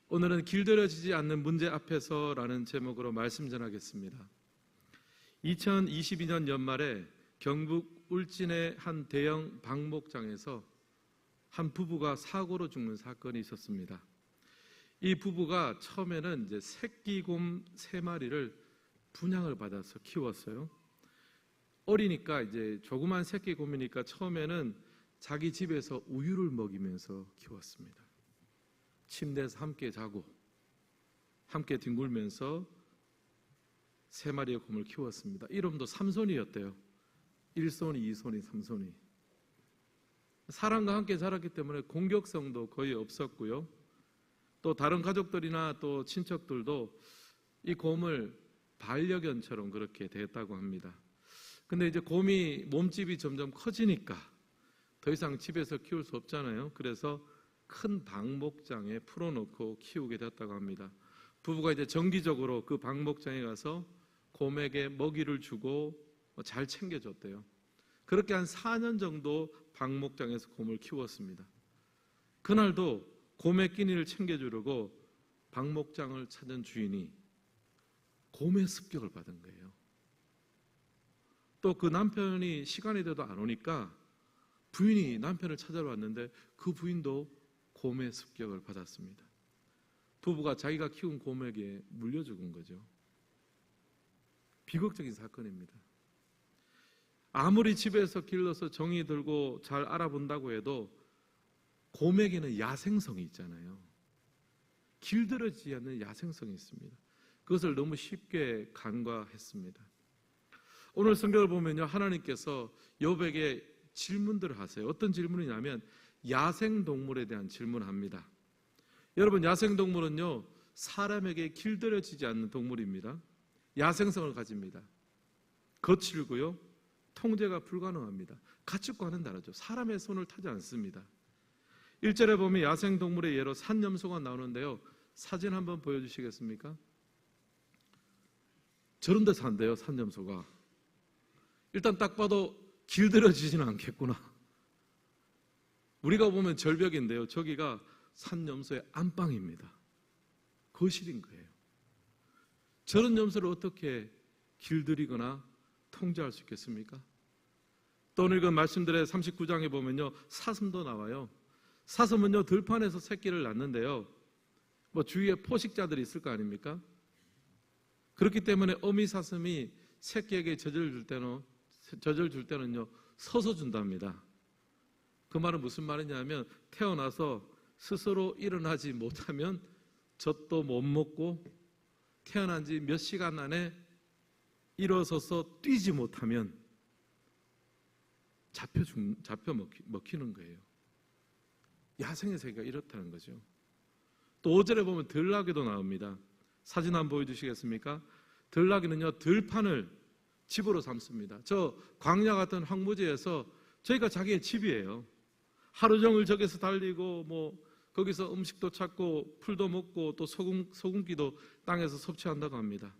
오늘은 길들여지지 않는 문제 앞에서라는 제목으로 말씀 전하겠습니다. 2022년 연말에 경북 울진의 한 대형 방목장에서 한 부부가 사고로 죽는 사건이 있었습니다. 이 부부가 처음에는 이제 새끼곰 3마리를 분양을 받아서 키웠어요. 어리니까 이제 조그만 새끼곰이니까 처음에는 자기 집에서 우유를 먹이면서 키웠습니다. 침대에서 함께 자고 함께 뒹굴면서 3마리의 곰을 키웠습니다. 이름도 삼손이었대요. 1손이, 2손이, 3손이. 사람과 함께 자랐기 때문에 공격성도 거의 없었고요. 또 다른 가족들이나 또 친척들도 이 곰을 반려견처럼 그렇게 대했다고 합니다. 근데 이제 곰이 몸집이 점점 커지니까 더 이상 집에서 키울 수 없잖아요. 그래서 큰 방목장에 풀어놓고 키우게 됐다고 합니다. 부부가 이제 정기적으로 그 방목장에 가서 곰에게 먹이를 주고 잘 챙겨줬대요. 그렇게 한 4년 정도 방목장에서 곰을 키웠습니다. 그날도 곰의 끼니를 챙겨주려고 방목장을 찾은 주인이 곰의 습격을 받은 거예요. 또 그 남편이 시간이 돼도 안 오니까 부인이 남편을 찾아러 왔는데 그 부인도 곰의 습격을 받았습니다. 부부가 자기가 키운 곰에게 물려 죽은 거죠. 비극적인 사건입니다. 아무리 집에서 길러서 정이 들고 잘 알아본다고 해도 곰에게는 야생성이 있잖아요. 길들여지지 않는 야생성이 있습니다. 그것을 너무 쉽게 간과했습니다. 오늘 성경을 보면요, 하나님께서 욥에게 질문들을 하세요. 어떤 질문이냐면 야생동물에 대한 질문을 합니다. 여러분, 야생동물은요 사람에게 길들여지지 않는 동물입니다. 야생성을 가집니다. 거칠고요, 통제가 불가능합니다. 가축과는 다르죠. 사람의 손을 타지 않습니다. 1절에 보면 야생동물의 예로 산염소가 나오는데요, 사진 한번 보여주시겠습니까? 저런 데 산대요, 산염소가. 일단 딱 봐도 길들여지지는 않겠구나. 우리가 보면 절벽인데요, 저기가 산염소의 안방입니다. 거실인 거예요. 저런 염소를 어떻게 길들이거나 통제할 수 있겠습니까? 또 오늘 그 말씀들의 39장에 보면요, 사슴도 나와요. 사슴은요 들판에서 새끼를 낳는데요, 주위에 포식자들이 있을 거 아닙니까? 그렇기 때문에 어미 사슴이 새끼에게 젖을 줄 때는요 서서 준답니다. 그 말은 무슨 말이냐면 태어나서 스스로 일어나지 못하면 젖도 못 먹고 태어난 지 몇 시간 안에 일어서서 뛰지 못하면 잡혀 먹히는 거예요. 야생의 세계가 이렇다는 거죠. 또 5절에 보면 들나귀도 나옵니다. 사진 한번 보여주시겠습니까? 들나귀는요 들판을 집으로 삼습니다. 저 광야 같은 황무지에서 저희가 자기의 집이에요. 하루 종일 저기서 달리고 거기서 음식도 찾고 풀도 먹고 또 소금기도 땅에서 섭취한다고 합니다.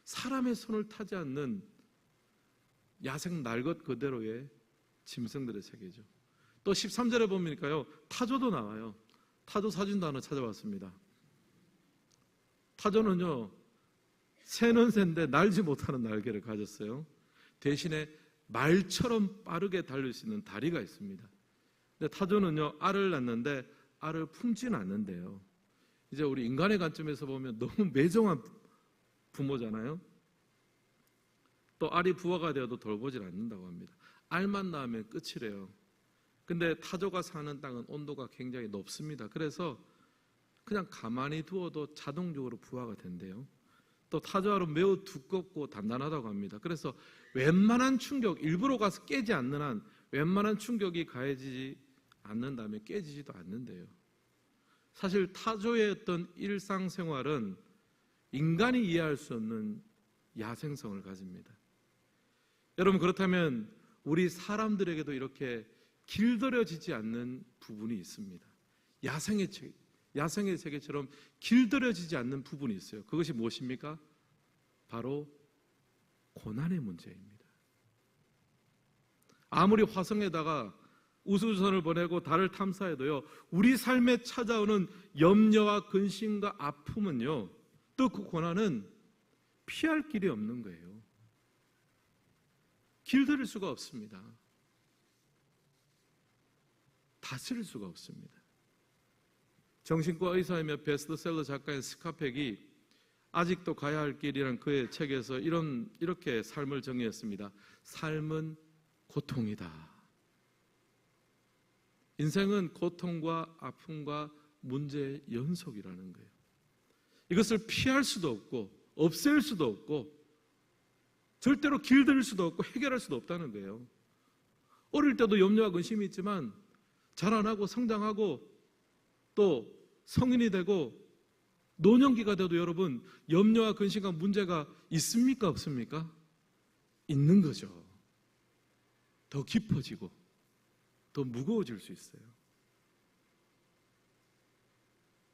사람의 손을 타지 않는 야생 날 것 그대로의 짐승들의 세계죠. 또 13절에 보니까요 타조도 나와요. 타조 사진도 하나 찾아봤습니다. 타조는요 새는 새인데 날지 못하는 날개를 가졌어요. 대신에 말처럼 빠르게 달릴 수 있는 다리가 있습니다. 근데 타조는요 알을 낳는데 알을 품지는 않는데요. 이제 우리 인간의 관점에서 보면 너무 매정한 부모잖아요. 또 알이 부화가 되어도 돌보질 않는다고 합니다. 알만 낳으면 끝이래요. 근데 타조가 사는 땅은 온도가 굉장히 높습니다. 그래서 그냥 가만히 두어도 자동적으로 부화가 된대요. 또 타조알은 매우 두껍고 단단하다고 합니다. 그래서 웬만한 충격, 일부러 가서 깨지 않는 한 웬만한 충격이 가해지지 않는다면 깨지지도 않는데요. 사실 타조의 어떤 일상생활은 인간이 이해할 수 없는 야생성을 가집니다. 여러분, 그렇다면 우리 사람들에게도 이렇게 길들여지지 않는 부분이 있습니다. 야생의 세계처럼 길들여지지 않는 부분이 있어요. 그것이 무엇입니까? 바로 고난의 문제입니다. 아무리 화성에다가 우주선을 보내고 달을 탐사해도요, 우리 삶에 찾아오는 염려와 근심과 아픔은요, 또 그 고난은 피할 길이 없는 거예요. 길들일 수가 없습니다. 다스릴 수가 없습니다. 정신과 의사이며 베스트셀러 작가인 스카펙이 아직도 가야 할 길이란 그의 책에서 이렇게 삶을 정의했습니다. 삶은 고통이다. 인생은 고통과 아픔과 문제의 연속이라는 거예요. 이것을 피할 수도 없고 없앨 수도 없고 절대로 길들일 수도 없고 해결할 수도 없다는 거예요. 어릴 때도 염려와 근심이 있지만 자라나고 성장하고 또 성인이 되고 노년기가 돼도 여러분 염려와 근심과 문제가 있습니까? 없습니까? 있는 거죠. 더 깊어지고 더 무거워질 수 있어요.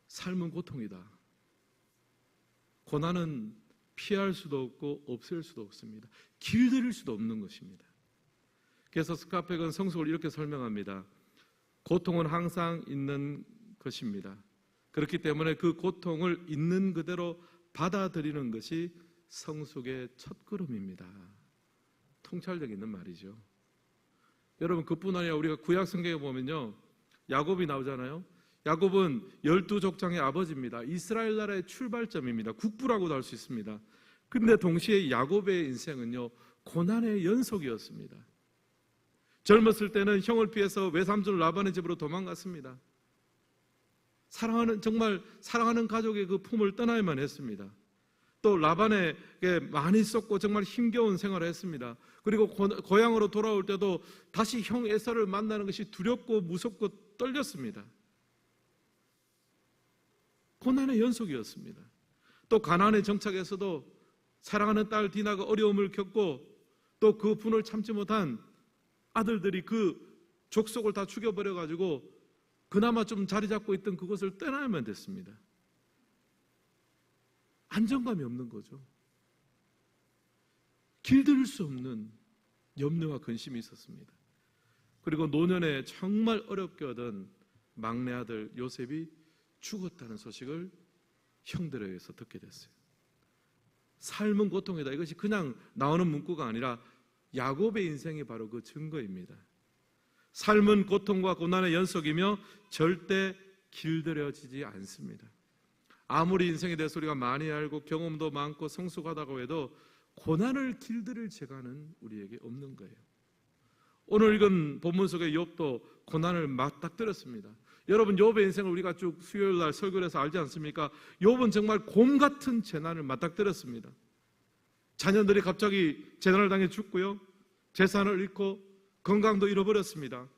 삶은 고통이다. 고난은 피할 수도 없고 없앨 수도 없습니다. 길들일 수도 없는 것입니다. 그래서 스카펙은 성숙을 이렇게 설명합니다. 고통은 항상 있는 것입니다. 그렇기 때문에 그 고통을 있는 그대로 받아들이는 것이 성숙의 첫걸음입니다. 통찰력 있는 말이죠. 여러분, 그뿐 아니라 우리가 구약 성경에 보면요, 야곱이 나오잖아요. 야곱은 12족장의 아버지입니다. 이스라엘 나라의 출발점입니다. 국부라고도 할 수 있습니다. 근데 동시에 야곱의 인생은요, 고난의 연속이었습니다. 젊었을 때는 형을 피해서 외삼촌 라반의 집으로 도망갔습니다. 정말 사랑하는 가족의 그 품을 떠나야만 했습니다. 또 라반에게 많이 쏟고 정말 힘겨운 생활을 했습니다. 그리고 고향으로 돌아올 때도 다시 형 에서를 만나는 것이 두렵고 무섭고 떨렸습니다. 고난의 연속이었습니다. 또 가나안에 정착해서도 사랑하는 딸 디나가 어려움을 겪고 또 그 분을 참지 못한 아들들이 그 족속을 다 죽여버려가지고 그나마 좀 자리 잡고 있던 그것을 떠나야만 됐습니다. 안정감이 없는 거죠. 길들일 수 없는 염려와 근심이 있었습니다. 그리고 노년에 정말 어렵게 얻은 막내 아들 요셉이 죽었다는 소식을 형들에 의해서 듣게 됐어요. 삶은 고통이다. 이것이 그냥 나오는 문구가 아니라 야곱의 인생이 바로 그 증거입니다. 삶은 고통과 고난의 연속이며 절대 길들여지지 않습니다. 아무리 인생에 대해서 우리가 많이 알고 경험도 많고 성숙하다고 해도 고난을 길들일 재간은 우리에게 없는 거예요. 오늘 읽은 본문 속의 욥도 고난을 맞닥뜨렸습니다. 여러분, 욥의 인생을 우리가 쭉 수요일 날 설교를 해서 알지 않습니까? 욥은 정말 곰 같은 재난을 맞닥뜨렸습니다. 자녀들이 갑자기 재난을 당해 죽고요, 재산을 잃고 건강도 잃어버렸습니다.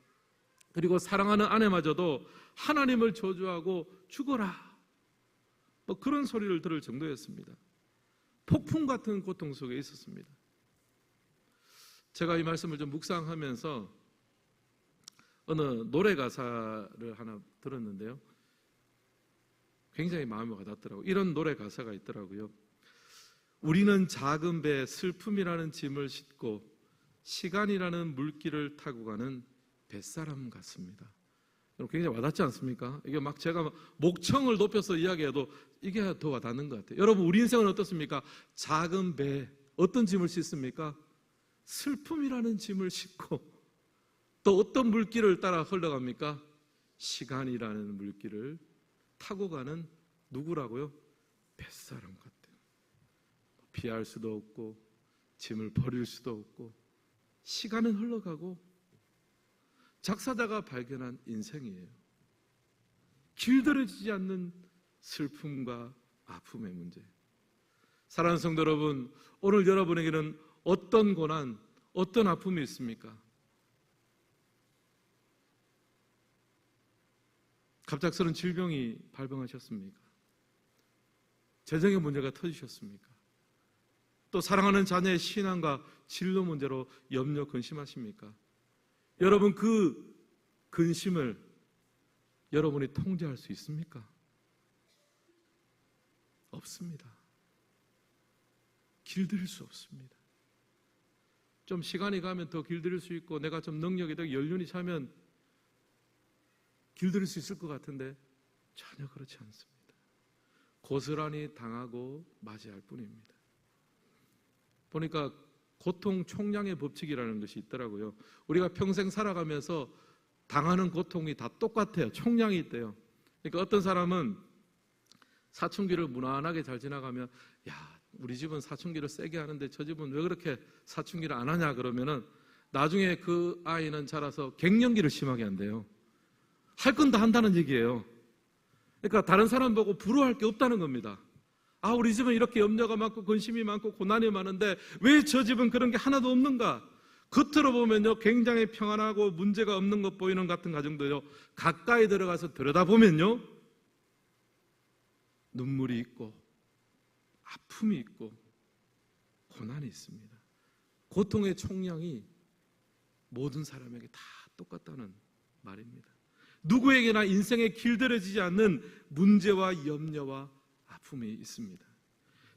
그리고 사랑하는 아내마저도 하나님을 저주하고 죽어라, 그런 소리를 들을 정도였습니다. 폭풍 같은 고통 속에 있었습니다. 제가 이 말씀을 좀 묵상하면서 어느 노래 가사를 하나 들었는데요, 굉장히 마음에 와닿더라고요. 이런 노래 가사가 있더라고요. 우리는 작은 배에 슬픔이라는 짐을 싣고 시간이라는 물길을 타고 가는 뱃사람 같습니다. 굉장히 와닿지 않습니까? 이게 막 제가 목청을 높여서 이야기해도 이게 더 와닿는 것 같아요. 여러분, 우리 인생은 어떻습니까? 작은 배, 어떤 짐을 싣습니까? 슬픔이라는 짐을 싣고 또 어떤 물길을 따라 흘러갑니까? 시간이라는 물길을 타고 가는 누구라고요? 뱃사람 같아요. 피할 수도 없고 짐을 버릴 수도 없고 시간은 흘러가고 작사자가 발견한 인생이에요. 길들여지지 않는 슬픔과 아픔의 문제. 사랑하는 성도 여러분, 오늘 여러분에게는 어떤 고난, 어떤 아픔이 있습니까? 갑작스런 질병이 발병하셨습니까? 재정의 문제가 터지셨습니까? 또 사랑하는 자녀의 신앙과 진로 문제로 염려 근심하십니까? 여러분, 그 근심을 여러분이 통제할 수 있습니까? 없습니다. 길들일 수 없습니다. 좀 시간이 가면 더 길들일 수 있고 내가 좀 능력이 더 연륜이 차면 길들일 수 있을 것 같은데 전혀 그렇지 않습니다. 고스란히 당하고 맞이할 뿐입니다. 보니까 고통 총량의 법칙이라는 것이 있더라고요. 우리가 평생 살아가면서 당하는 고통이 다 똑같아요. 총량이 있대요. 그러니까 어떤 사람은 사춘기를 무난하게 잘 지나가면, 야, 우리 집은 사춘기를 세게 하는데 저 집은 왜 그렇게 사춘기를 안 하냐 그러면은 나중에 그 아이는 자라서 갱년기를 심하게 한대요. 할 건 다 한다는 얘기예요. 그러니까 다른 사람 보고 부러워할 게 없다는 겁니다. 아, 우리 집은 이렇게 염려가 많고 근심이 많고 고난이 많은데 왜 저 집은 그런 게 하나도 없는가? 겉으로 보면요 굉장히 평안하고 문제가 없는 것 보이는 같은 가정도요, 가까이 들어가서 들여다보면요 눈물이 있고 아픔이 있고 고난이 있습니다. 고통의 총량이 모든 사람에게 다 똑같다는 말입니다. 누구에게나 인생에 길들여지지 않는 문제와 염려와 아픔이 있습니다.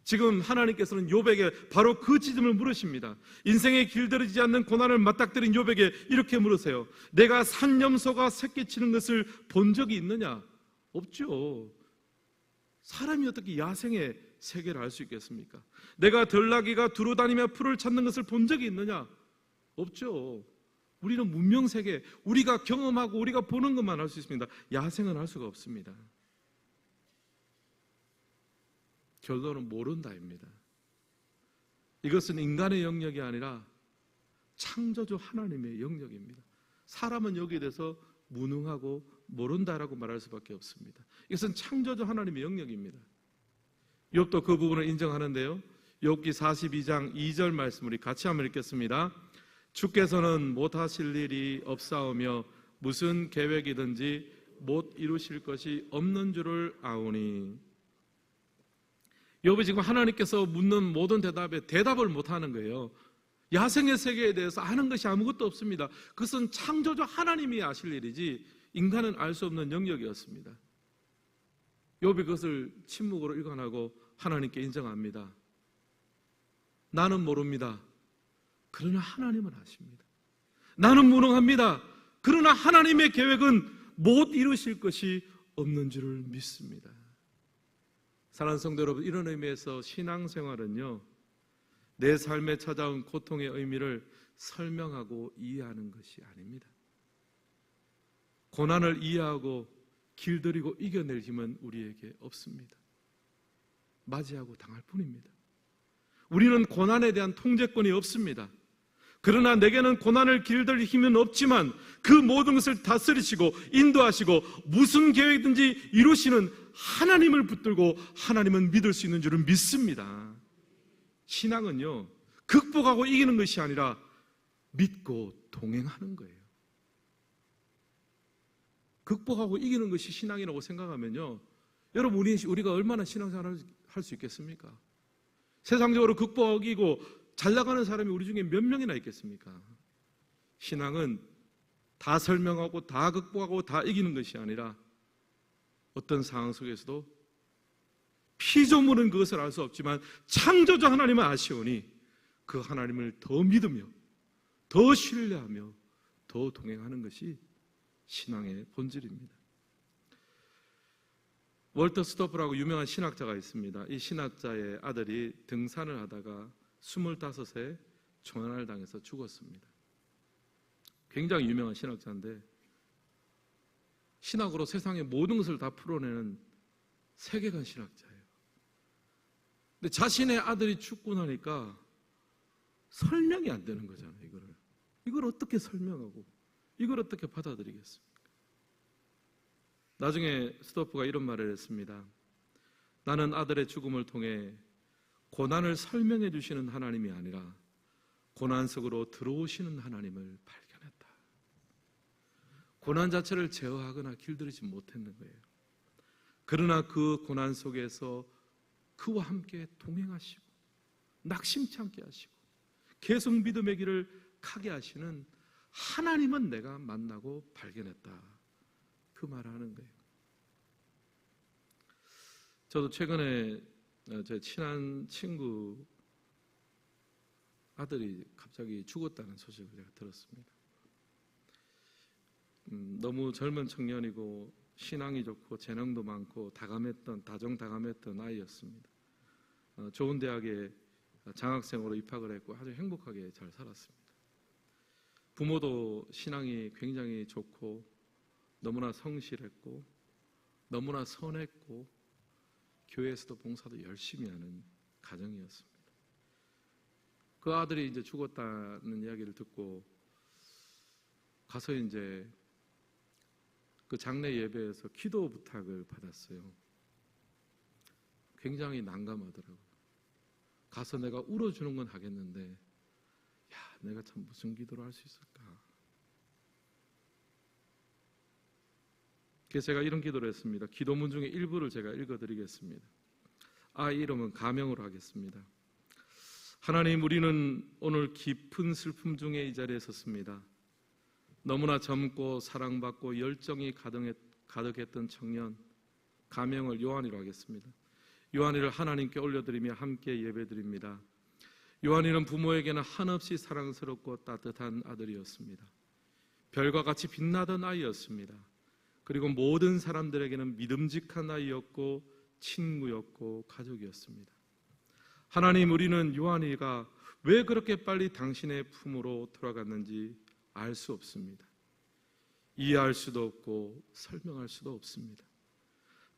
지금 하나님께서는 욥에게 바로 그 지점을 물으십니다. 인생에 길들여지지 않는 고난을 맞닥뜨린 욥에게 이렇게 물으세요. 내가 산염소가 새끼치는 것을 본 적이 있느냐? 없죠. 사람이 어떻게 야생의 세계를 알 수 있겠습니까? 내가 들나귀가 두루다니며 풀을 찾는 것을 본 적이 있느냐? 없죠. 우리는 문명세계, 우리가 경험하고 우리가 보는 것만 알 수 있습니다. 야생은 알 수가 없습니다. 결론은 모른다입니다. 이것은 인간의 영역이 아니라 창조주 하나님의 영역입니다. 사람은 여기에 대해서 무능하고 모른다라고 말할 수밖에 없습니다. 이것은 창조주 하나님의 영역입니다. 욥도 그 부분을 인정하는데요, 욥기 42장 2절 말씀 우리 같이 한번 읽겠습니다. 주께서는 못하실 일이 없사오며 무슨 계획이든지 못 이루실 것이 없는 줄을 아오니. 욥이 지금 하나님께서 묻는 모든 대답에 대답을 못하는 거예요. 야생의 세계에 대해서 아는 것이 아무것도 없습니다. 그것은 창조주 하나님이 아실 일이지 인간은 알 수 없는 영역이었습니다. 욥이 그것을 침묵으로 일관하고 하나님께 인정합니다. 나는 모릅니다. 그러나 하나님은 아십니다. 나는 무능합니다. 그러나 하나님의 계획은 못 이루실 것이 없는 줄을 믿습니다. 사랑하는 성도 여러분, 이런 의미에서 신앙생활은요, 내 삶에 찾아온 고통의 의미를 설명하고 이해하는 것이 아닙니다. 고난을 이해하고 길들이고 이겨낼 힘은 우리에게 없습니다. 맞이하고 당할 뿐입니다. 우리는 고난에 대한 통제권이 없습니다. 그러나 내게는 고난을 길들일 힘은 없지만 그 모든 것을 다스리시고 인도하시고 무슨 계획이든지 이루시는 하나님을 붙들고 하나님은 믿을 수 있는 줄은 믿습니다. 신앙은요, 극복하고 이기는 것이 아니라 믿고 동행하는 거예요. 극복하고 이기는 것이 신앙이라고 생각하면요, 여러분 우리가 얼마나 신앙생활을 할 수 있겠습니까? 세상적으로 극복하고 이기고 잘 나가는 사람이 우리 중에 몇 명이나 있겠습니까? 신앙은 다 설명하고 다 극복하고 다 이기는 것이 아니라 어떤 상황 속에서도 피조물은 그것을 알 수 없지만 창조주 하나님은 아시오니 그 하나님을 더 믿으며 더 신뢰하며 더 동행하는 것이 신앙의 본질입니다. 월터 스토프라고 유명한 신학자가 있습니다. 이 신학자의 아들이 등산을 하다가 25세 조난을 당해서 죽었습니다. 굉장히 유명한 신학자인데 신학으로 세상의 모든 것을 다 풀어내는 세계관 신학자예요. 근데 자신의 아들이 죽고 나니까 설명이 안 되는 거잖아요. 이걸 어떻게 설명하고 이걸 어떻게 받아들이겠습니까? 나중에 스토프가 이런 말을 했습니다. 나는 아들의 죽음을 통해 고난을 설명해 주시는 하나님이 아니라 고난 속으로 들어오시는 하나님을 발견했다. 고난 자체를 제어하거나 길들이지 못했는 거예요. 그러나 그 고난 속에서 그와 함께 동행하시고 낙심치 않게 하시고 계속 믿음의 길을 가게 하시는 하나님은 내가 만나고 발견했다. 그 말을 하는 거예요. 저도 최근에 제 친한 친구 아들이 갑자기 죽었다는 소식을 제가 들었습니다. 너무 젊은 청년이고 신앙이 좋고 재능도 많고 다정다감했던 아이였습니다. 좋은 대학에 장학생으로 입학을 했고 아주 행복하게 잘 살았습니다. 부모도 신앙이 굉장히 좋고 너무나 성실했고 너무나 선했고 교회에서도 봉사도 열심히 하는 가정이었습니다. 그 아들이 이제 죽었다는 이야기를 듣고 가서 이제 그 장례 예배에서 기도 부탁을 받았어요. 굉장히 난감하더라고요. 가서 내가 울어주는 건 하겠는데, 야, 내가 참 무슨 기도를 할 수 있을까? 그래서 제가 이런 기도를 했습니다. 기도문 중에 일부를 제가 읽어드리겠습니다. 아이 이름은 가명으로 하겠습니다. 하나님, 우리는 오늘 깊은 슬픔 중에 이 자리에 섰습니다. 너무나 젊고 사랑받고 열정이 가득했던 청년, 가명을 요한이로 하겠습니다. 요한이를 하나님께 올려드리며 함께 예배드립니다. 요한이는 부모에게는 한없이 사랑스럽고 따뜻한 아들이었습니다. 별과 같이 빛나던 아이였습니다. 그리고 모든 사람들에게는 믿음직한 아이였고 친구였고 가족이었습니다. 하나님, 우리는 요한이가 왜 그렇게 빨리 당신의 품으로 돌아갔는지 알 수 없습니다. 이해할 수도 없고 설명할 수도 없습니다.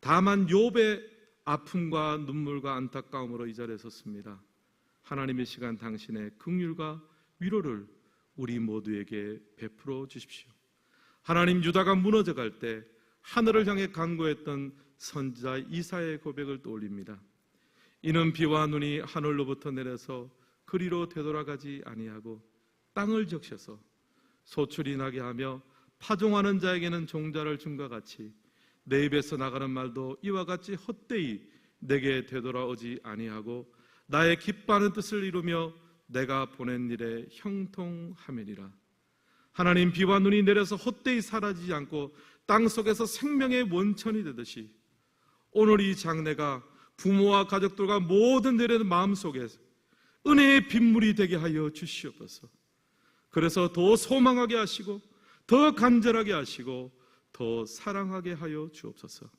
다만 욥의 아픔과 눈물과 안타까움으로 이 자리에 섰습니다. 하나님의 시간 당신의 긍휼과 위로를 우리 모두에게 베풀어 주십시오. 하나님, 유다가 무너져갈 때 하늘을 향해 간구했던 선지자 이사야의 고백을 떠올립니다. 이는 비와 눈이 하늘로부터 내려서 그리로 되돌아가지 아니하고 땅을 적셔서 소출이 나게 하며 파종하는 자에게는 종자를 줌과 같이 내 입에서 나가는 말도 이와 같이 헛되이 내게 되돌아오지 아니하고 나의 기뻐하는 뜻을 이루며 내가 보낸 일에 형통하매니라. 하나님, 비와 눈이 내려서 헛되이 사라지지 않고 땅 속에서 생명의 원천이 되듯이 오늘 이 장례가 부모와 가족들과 모든 내려는 마음속에 은혜의 빗물이 되게 하여 주시옵소서. 그래서 더 소망하게 하시고 더 간절하게 하시고 더 사랑하게 하여 주옵소서.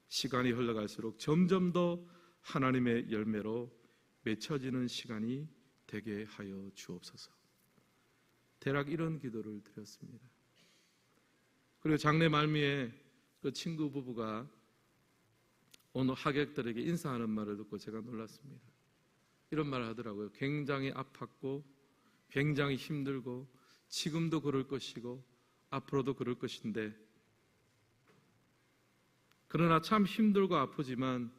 시간이 흘러갈수록 점점 더 하나님의 열매로 맺혀지는 시간이 되게 하여 주옵소서. 대략 이런 기도를 드렸습니다. 그리고 장례 말미에 그 친구 부부가 오늘 하객들에게 인사하는 말을 듣고 제가 놀랐습니다. 이런 말을 하더라고요. 굉장히 아팠고 굉장히 힘들고 지금도 그럴 것이고 앞으로도 그럴 것인데, 그러나 참 힘들고 아프지만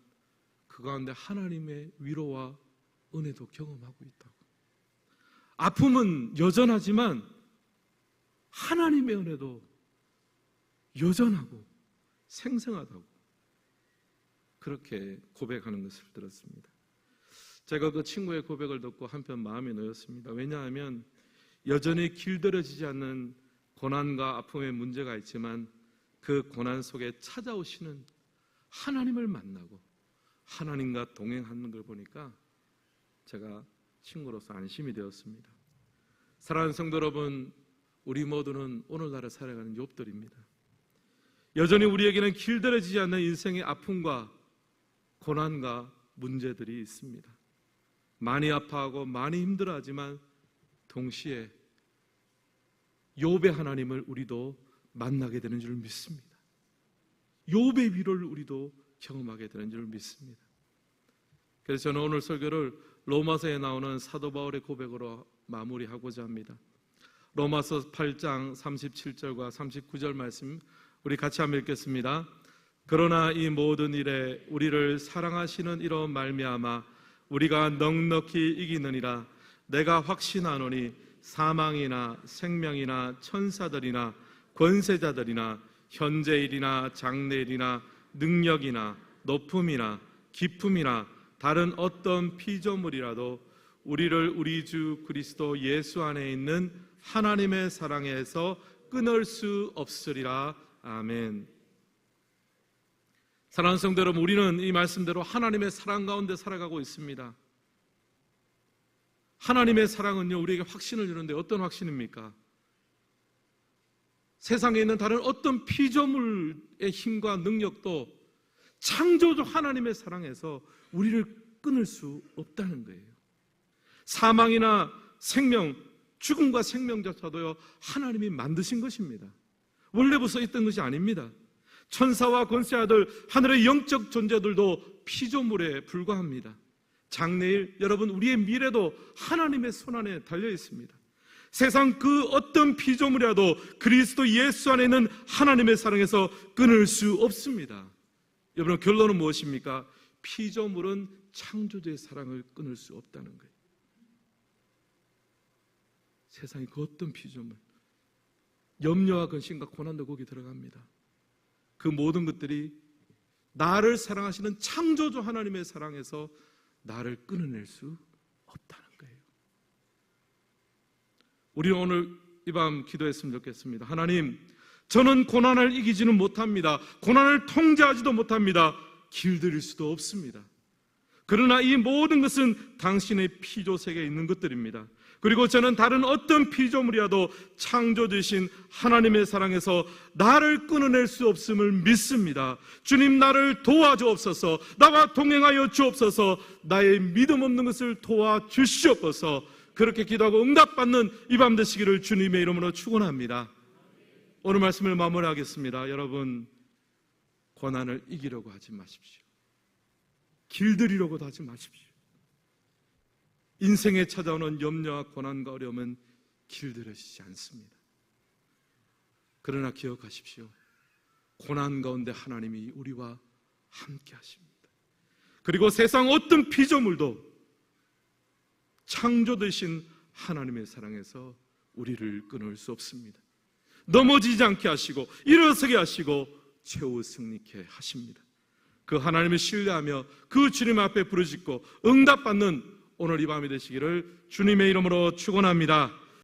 그 가운데 하나님의 위로와 은혜도 경험하고 있다고. 아픔은 여전하지만 하나님의 은혜도 여전하고 생생하다고 그렇게 고백하는 것을 들었습니다. 제가 그 친구의 고백을 듣고 한편 마음이 놓였습니다. 왜냐하면 여전히 길들여지지 않는 고난과 아픔의 문제가 있지만 그 고난 속에 찾아오시는 하나님을 만나고 하나님과 동행하는 걸 보니까 제가 친구로서 안심이 되었습니다. 사랑하는 성도 여러분, 우리 모두는 오늘날에 살아가는 욥들입니다. 여전히 우리에게는 길들여지지 않는 인생의 아픔과 고난과 문제들이 있습니다. 많이 아파하고 많이 힘들어하지만 동시에 욥의 하나님을 우리도 만나게 되는 줄 믿습니다. 욥의 위로를 우리도 경험하게 되는 줄 믿습니다. 그래서 저는 오늘 설교를 로마서에 나오는 사도 바울의 고백으로 마무리하고자 합니다. 로마서 8장 37절과 39절 말씀 우리 같이 한번 읽겠습니다. 그러나 이 모든 일에 우리를 사랑하시는 이로 말미암아 우리가 넉넉히 이기느니라. 내가 확신하노니 사망이나 생명이나 천사들이나 권세자들이나 현재일이나 장래일이나 능력이나 높음이나 깊음이나 다른 어떤 피조물이라도 우리를 우리 주 그리스도 예수 안에 있는 하나님의 사랑에서 끊을 수 없으리라. 아멘. 사랑하는 성도 여러분, 우리는 이 말씀대로 하나님의 사랑 가운데 살아가고 있습니다. 하나님의 사랑은요, 우리에게 확신을 주는데 어떤 확신입니까? 세상에 있는 다른 어떤 피조물의 힘과 능력도 창조주 하나님의 사랑에서 우리를 끊을 수 없다는 거예요. 사망이나 생명, 죽음과 생명조차도요, 하나님이 만드신 것입니다. 원래부터 있던 것이 아닙니다. 천사와 권세자들, 하늘의 영적 존재들도 피조물에 불과합니다. 장래일, 여러분, 우리의 미래도 하나님의 손안에 달려 있습니다. 세상 그 어떤 피조물이라도 그리스도 예수 안에 있는 하나님의 사랑에서 끊을 수 없습니다. 여러분, 결론은 무엇입니까? 피조물은 창조주의 사랑을 끊을 수 없다는 거예요. 세상의 그 어떤 피조물, 염려와 근심과 고난도 거기 들어갑니다. 그 모든 것들이 나를 사랑하시는 창조주 하나님의 사랑에서 나를 끊어낼 수 없다는 거예요. 우리는 오늘 이 밤 기도했으면 좋겠습니다. 하나님, 저는 고난을 이기지는 못합니다. 고난을 통제하지도 못합니다. 길들일 수도 없습니다. 그러나 이 모든 것은 당신의 피조세계에 있는 것들입니다. 그리고 저는 다른 어떤 피조물이라도 창조주신 하나님의 사랑에서 나를 끊어낼 수 없음을 믿습니다. 주님, 나를 도와주옵소서. 나와 동행하여 주옵소서. 나의 믿음 없는 것을 도와주시옵소서. 그렇게 기도하고 응답받는 이 밤 되시기를 주님의 이름으로 축원합니다. 오늘 말씀을 마무리하겠습니다. 여러분, 고난을 이기려고 하지 마십시오. 길들이려고도 하지 마십시오. 인생에 찾아오는 염려와 고난과 어려움은 길들여지지 않습니다. 그러나 기억하십시오. 고난 가운데 하나님이 우리와 함께 하십니다. 그리고 세상 어떤 피조물도 창조되신 하나님의 사랑에서 우리를 끊을 수 없습니다. 넘어지지 않게 하시고 일어서게 하시고 최후 승리케 하십니다. 그 하나님을 신뢰하며 그 주님 앞에 부르짖고 응답받는 오늘 이 밤이 되시기를 주님의 이름으로 축원합니다.